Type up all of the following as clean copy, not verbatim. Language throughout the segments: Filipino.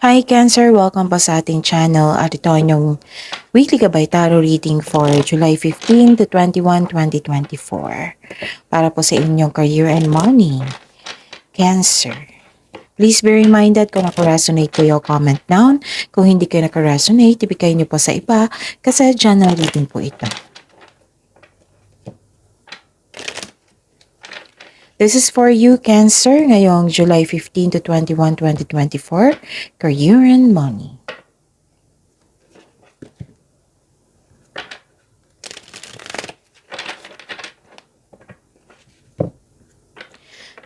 Hi Cancer! Welcome pa sa ating channel at ito ang inyong weekly gabay tarot reading for July 15 to 21, 2024 para po sa inyong career and money. Cancer. Please be reminded kung nakaresonate po yung comment down. Kung hindi kayo nakaresonate, ibigay niyo po sa iba kasi general reading po ito. This is for you, Cancer, ngayong July 15 to 21, 2024, career and money.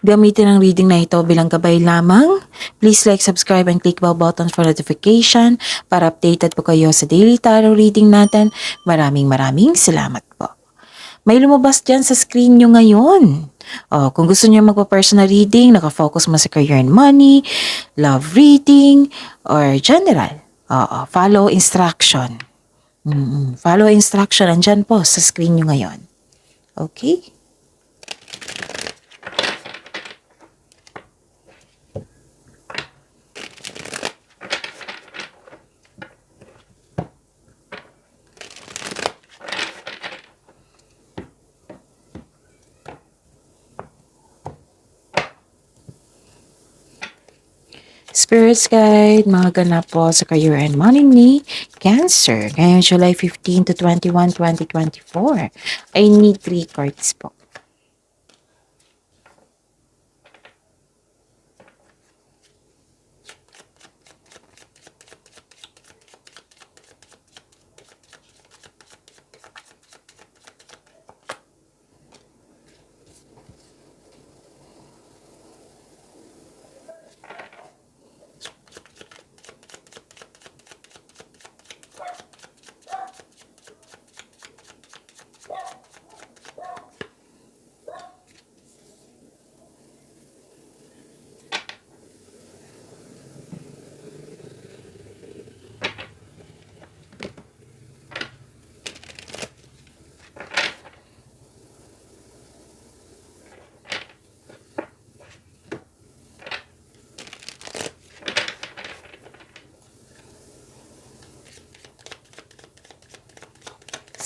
Gamitin ang reading na ito bilang gabay lamang. Please like, subscribe, and click bell button for notification para updated po kayo sa daily tarot reading natin. Maraming salamat po. May lumabas dyan sa screen nyo ngayon. Kung gusto nyo magpa-personal reading, nakafocus mo sa career and money, love reading, or general. Follow instruction. Follow instruction, andyan po sa screen nyo ngayon. Okay? Spirits Guide, mga ganap po sa career and money ni Cancer. Ngayong July 15 to 21, 2024. I need 3 cards po.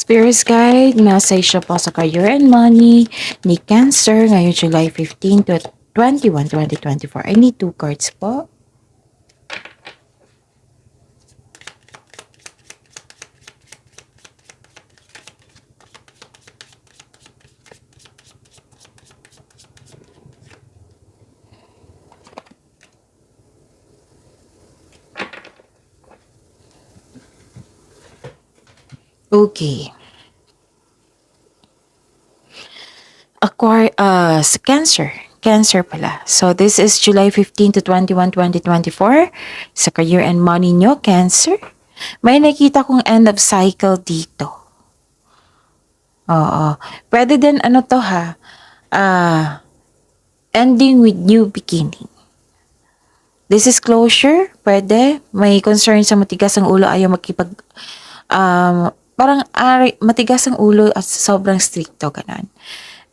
Spirits Guide, message siya po sa career and money ni Cancer ngayong July 15 to 21, 2024. I need 2 cards po. Okay. Cancer. Cancer pala. So, this is July 15 to 21, 2024. Sa career and money nyo, Cancer. May nakita kong end of cycle dito. Oo. Pwede din ano to ha. Ending with new beginning. This is closure. Pwede. May concern sa matigas ang ulo. Ayaw makipag... matigas ang ulo at sobrang stricto. Ganun.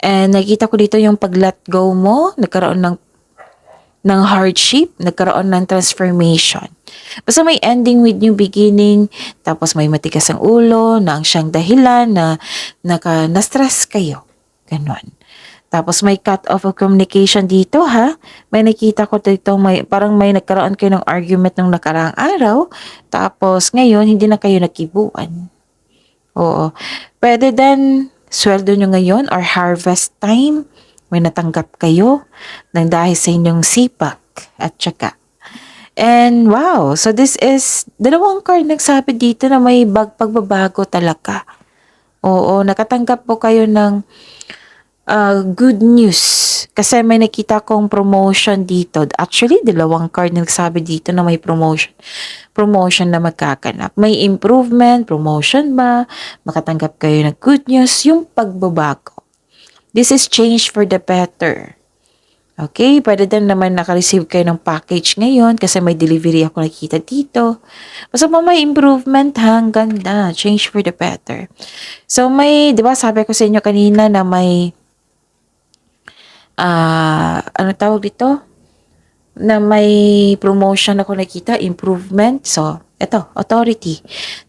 And nakita ko dito yung pag-let go mo, nagkaroon ng hardship, nagkaroon ng transformation. Basta may ending with new beginning, tapos may matigas ang ulo, na ang siyang dahilan na na-stress kayo. Ganon. Tapos may cut off of communication dito ha. May nakita ko dito, parang may nagkaroon kayo ng argument nung nakaraang araw, tapos ngayon hindi na kayo nagkibuan. Oo. Pwede din sweldo nyo ngayon or harvest time, may natanggap kayo ng dahil sa inyong sipak at syaga. And wow, so this is, dalawang card nagsabi dito na may pagbabago talaga. Oo, nakatanggap po kayo ng good news. Kasi may nakita kong promotion dito. Actually, dalawang card nagsabi dito na may promotion. Promotion na magkakanap. May improvement, promotion ba? Makatanggap kayo ng good news, yung pagbabago. This is change for the better. Okay, pwede din naman naka-receive kayo ng package ngayon kasi may delivery ako nakita dito. Basta may improvement ha, ang ganda. Change for the better. So may, di ba sabi ko sa inyo kanina na may ano tawag dito? na may promotion ako nakita, improvement. So, eto, authority.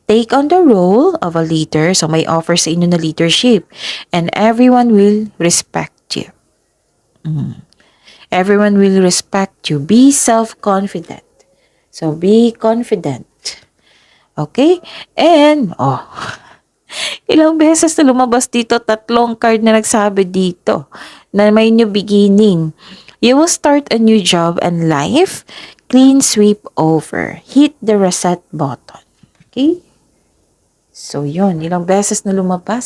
Take on the role of a leader. So, may offer sa inyo na leadership. And everyone will respect you. Everyone will respect you. Be self-confident. So, be confident. Okay? And, ilang beses na lumabas dito, 3 card na nagsabi dito na may new beginning. You will start a new job and life. Clean sweep over. Hit the reset button. Okay? So, yun. Ilang beses na lumabas.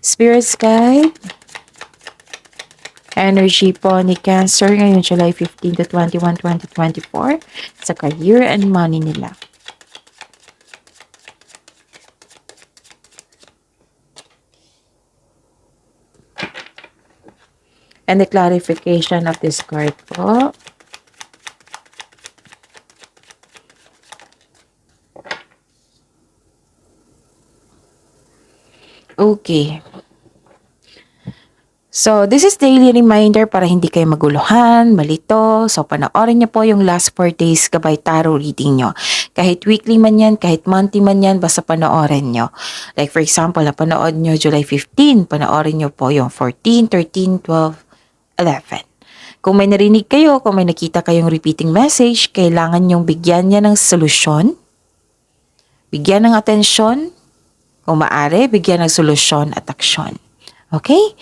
Spirit's Guide. Energy po ni Cancer ngayon July 15 to 21, 2024 sa career and money nila. And the clarification of this card po. Okay. So, this is daily reminder para hindi kayo maguluhan, malito. So, panoorin niyo po yung last 4 days gabay tarot reading nyo. Kahit weekly man yan, kahit monthly man yan, basta panoorin nyo. Like for example, napanood nyo July 15, panoorin nyo po yung 14, 13, 12, 11. Kung may narinig kayo, kung may nakita kayong repeating message, kailangan nyong bigyan niya ng solusyon, bigyan ng atensyon, kung maaari, bigyan ng solusyon at aksyon. Okay?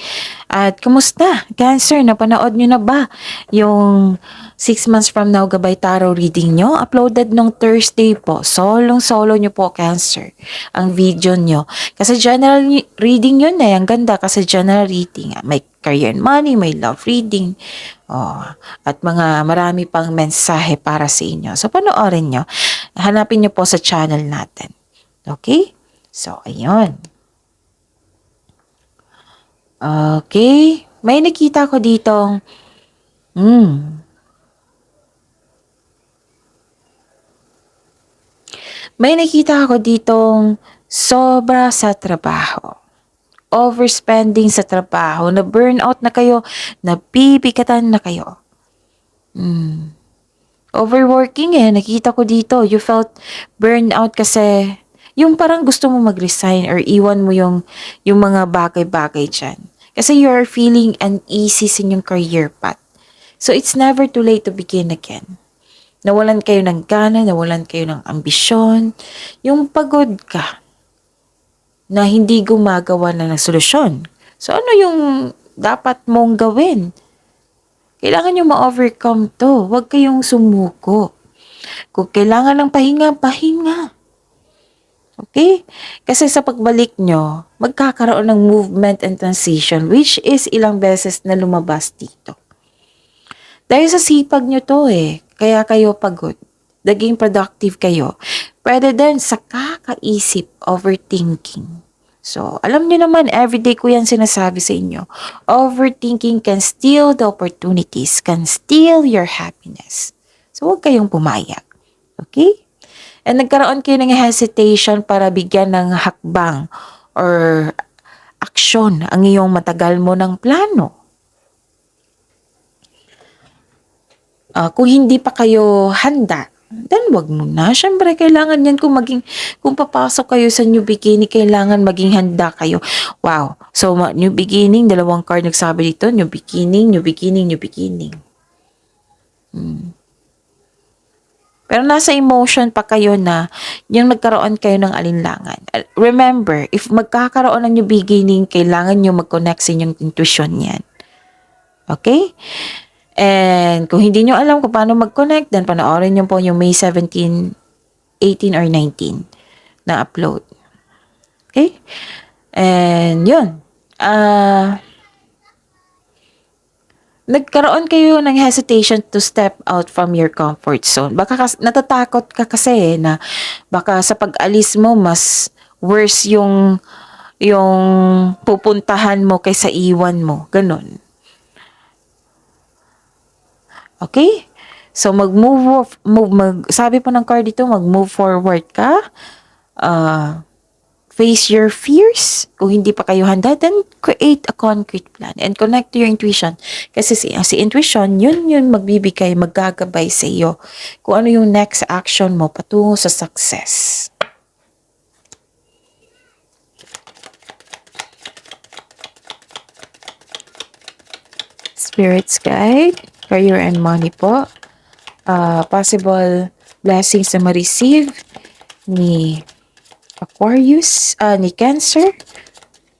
At kumusta? Cancer, napanood nyo na ba yung 6 months from now gabay tarot reading nyo? Uploaded nung Thursday po. Solo nyo po, Cancer, ang video nyo. Kasi general reading yun eh. Ang ganda kasi general reading. May career and money, may love reading. At mga marami pang mensahe para sa inyo. So, panoorin nyo. Hanapin nyo po sa channel natin. Okay? So, ayun. Okay. May nakita ko ditong, may nakita ko ditong sobra sa trabaho. Overspending sa trabaho, na burnout na kayo, nabibigatan na kayo. Overworking nakita ko dito. You felt burnout kasi yung parang gusto mo mag-resign or iwan mo yung mga bagay-bagay dyan. Kasi you're feeling uneasy sa inyong career path. So, it's never too late to begin again. Nawalan kayo ng gana, nawalan kayo ng ambisyon. Yung pagod ka na hindi gumagawa na ng solusyon. So, ano yung dapat mong gawin? Kailangan nyo ma-overcome to. Huwag kayong sumuko. Kung kailangan ng pahinga, pahinga. Okay? Kasi sa pagbalik nyo, magkakaroon ng movement and transition, which is ilang beses na lumabas dito. Dahil sa sipag nyo to kaya kayo pagod. Naging productive kayo. Pwede din sa kakaisip, overthinking. So, alam nyo naman, everyday ko yan sinasabi sa inyo. Overthinking can steal the opportunities, can steal your happiness. So, huwag kayong pumayag. Okay? And nagkaroon kayo ng hesitation para bigyan ng hakbang or aksyon ang iyong matagal mo ng plano. Kung hindi pa kayo handa, then wag mo na. Siyempre, kailangan yan kung papasok kayo sa new beginning, kailangan maging handa kayo. Wow. So, new beginning, 2 card nagsabi dito, new beginning, new beginning, new beginning. Pero nasa emotion pa kayo na yung nagkaroon kayo ng alinlangan. Remember, if magkakaroon ng new beginning, kailangan nyo mag-connect sa inyong intuition yan. Okay? And kung hindi nyo alam kung paano mag-connect, then panoorin nyo po yung May 17, 18, or 19 na upload. Okay? And yun. Nagkaroon kayo ng hesitation to step out from your comfort zone. Baka natatakot ka kasi na baka sa pag-alis mo mas worse yung pupuntahan mo kaysa iwan mo. Ganon. Okay? So sabi po ng card dito, mag-move forward ka. face your fears. Kung hindi pa kayo handa, then create a concrete plan and connect to your intuition. Kasi si intuition, yun magbibigay, maggagabay sa iyo kung ano yung next action mo patungo sa success. Spirits guide, career and money po. Possible blessings na ma-receive ni Aquarius, ni Cancer.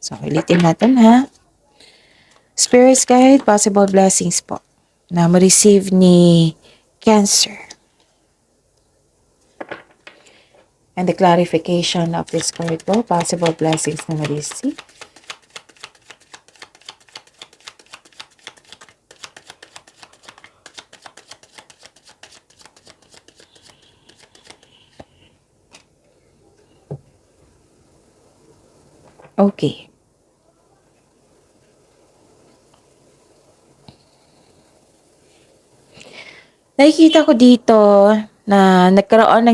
So, ulitin natin ha. Spirits guide, possible blessings po na ma-receive ni Cancer. And the clarification of this card po, possible blessings na ma-receive. Okay. Nakikita ko dito na nagkaroon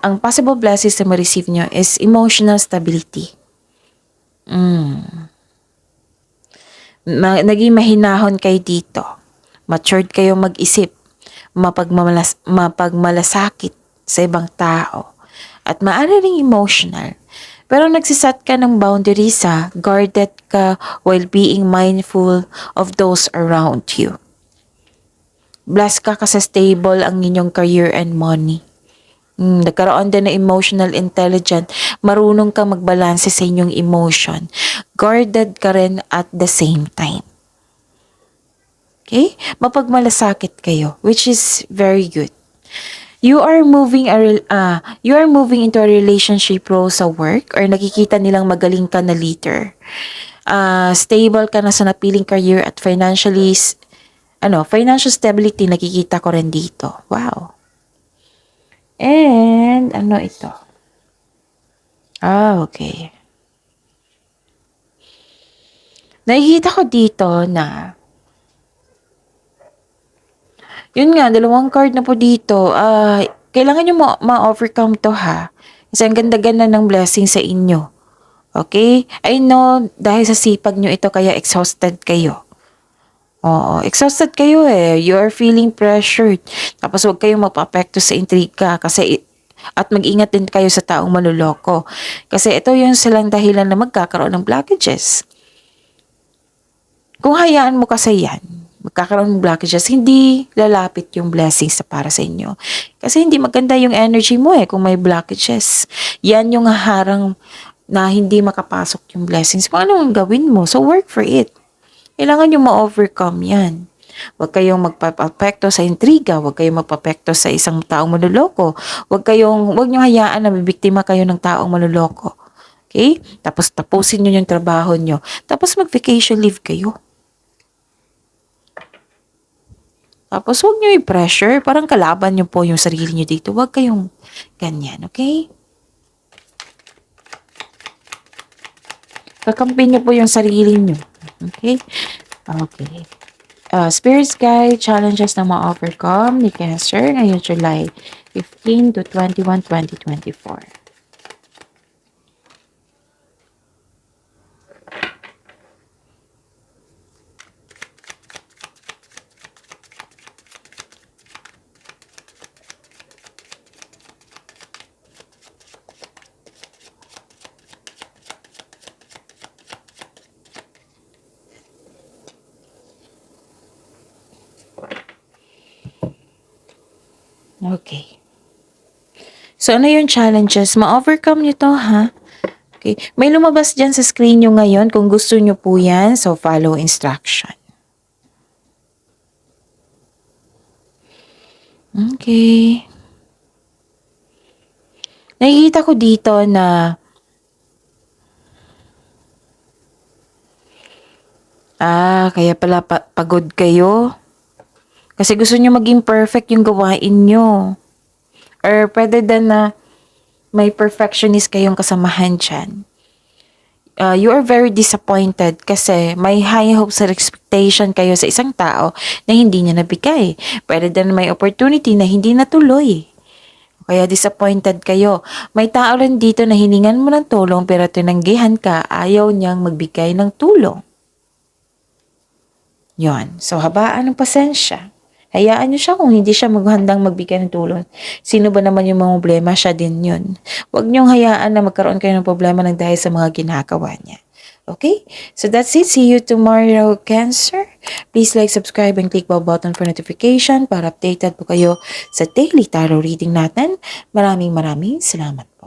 ang possible blessings na ma-receive nyo is emotional stability. Naging mahinahon kayo dito. Matured kayo mag-isip. Mapagmalasakit sa ibang tao. At maaari ring emotional. Pero nagsisat ka ng boundaries guarded ka while being mindful of those around you. Blessed ka kasi stable ang inyong career and money. Nagkaroon din ng emotional intelligence. Marunong ka magbalanse sa inyong emotion. Guarded ka rin at the same time. Okay? Mapagmalasakit kayo, which is very good. You are moving into a relationship role sa work or nakikita nilang magaling ka na leader. Stable ka na sa napiling career at financial stability nakikita ko rin dito. Wow. And ano ito? Okay. Nakikita ko dito na yun nga, dalawang card na po dito. Kailangan nyo ma-overcome to ha. Kasi ang ganda-ganda ng blessing sa inyo. Okay? I know, dahil sa sipag nyo ito, kaya exhausted kayo. Oo, exhausted kayo eh. You are feeling pressured. Tapos huwag kayong mapapekto sa intriga. At mag-ingat din kayo sa taong manloloko. Kasi ito yung silang dahilan na magkakaroon ng blockages. Kung hayaan mo kasi yan, magkakaroon ng blockages, hindi lalapit yung blessings na para sa inyo. Kasi hindi maganda yung energy mo kung may blockages. Yan yung harang na hindi makapasok yung blessings. Kung anong gawin mo, so work for it. Kailangan yung ma-overcome yan. Huwag kayong magpapekto sa intriga, huwag kayong magpapekto sa isang taong manloloko. Huwag nyo hayaan na bibiktima kayo ng taong manloloko. Okay? Tapos tapusin nyo yung trabaho nyo. Tapos mag-vacation leave kayo. Tapos huwag nyo i-pressure. Parang kalaban nyo po yung sarili nyo dito. Huwag kayong ganyan, okay? Kakampi nyo po yung sarili nyo. Okay? Okay. Spirits Guide, challenges na ma-overcome ni Cancer ngayong July 15 to 21, 2024. Okay. So, ano yung challenges? Ma-overcome nyo to, ha? Okay. May lumabas dyan sa screen nyo ngayon. Kung gusto nyo po yan, so follow instruction. Okay. Nakikita ko dito na kaya pala pagod kayo. Kasi gusto nyo maging perfect yung gawain nyo. Or pwede din na may perfectionist kayong kasamahan dyan. You are very disappointed kasi may high hopes and expectation kayo sa isang tao na hindi niya nabigay. Pwede din may opportunity na hindi natuloy. kaya disappointed kayo. May tao rin dito na hiningan mo ng tulong pero tinanggihan ka, ayaw niyang magbigay ng tulong. Yon. So, habaan ng pasensya. Hayaan niyo siya kung hindi siya maghandang magbigay ng tulong. Sino ba naman yung mga problema? Siya din yun. Huwag niyong hayaan na magkaroon kayo ng problema ng dahil sa mga ginagawa niya. Okay? So that's it. See you tomorrow, Cancer. Please like, subscribe, and click bell button for notification para updated po kayo sa daily tarot reading natin. Maraming salamat.